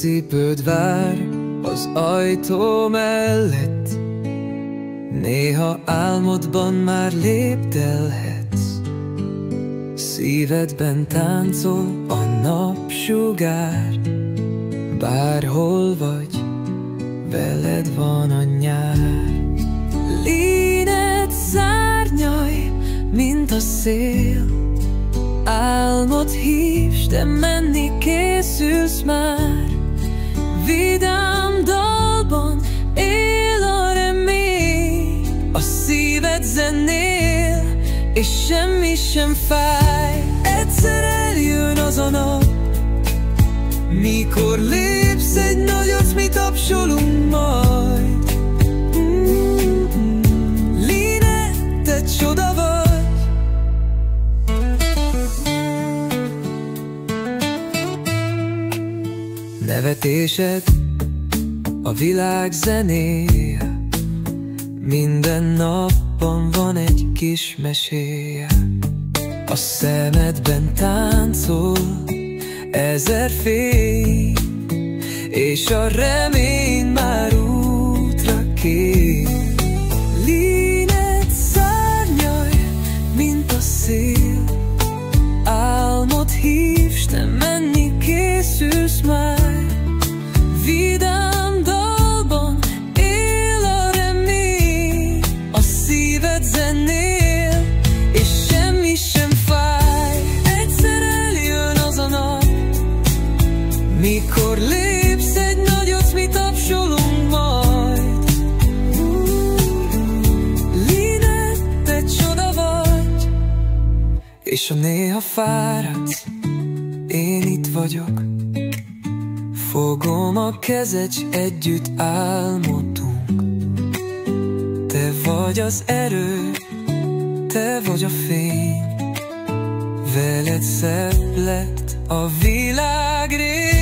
cipőd vár az ajtó mellett, néha álmodban már lépdelhetsz. Szívedben táncol a napsugár, bárhol vagy, veled van a nyár. Líned szárnyai, mint a szél, álmot hívs, de menni készülsz már. Vidám dalban él a remény, a szíved zenél, és semmi sem fáj. Egyszer eljön az a nap, mikor lépsz egy nagyot, mi tapsolunk majd. Line, te csoda vagy. Nevetésed a világ zenéje, minden napban van egy kis meséje. A szemedben táncol ezer fény, és a remény már útra kér. Líned szárnyai, mint a szél, álmot hívs, te menni készülsz már. Vidám dalban él a remény, a szíved zenél, és semmi sem fáj. Egyszer eljön az a nap, mikor lépsz egy nagyot, mi tapsolunk majd. Line, te csoda vagy. És ha néha fáradsz, én itt vagyok, fogom a kezed, s együtt álmodunk. Te vagy az erő, te vagy a fény, veled szebb lett a világ rég.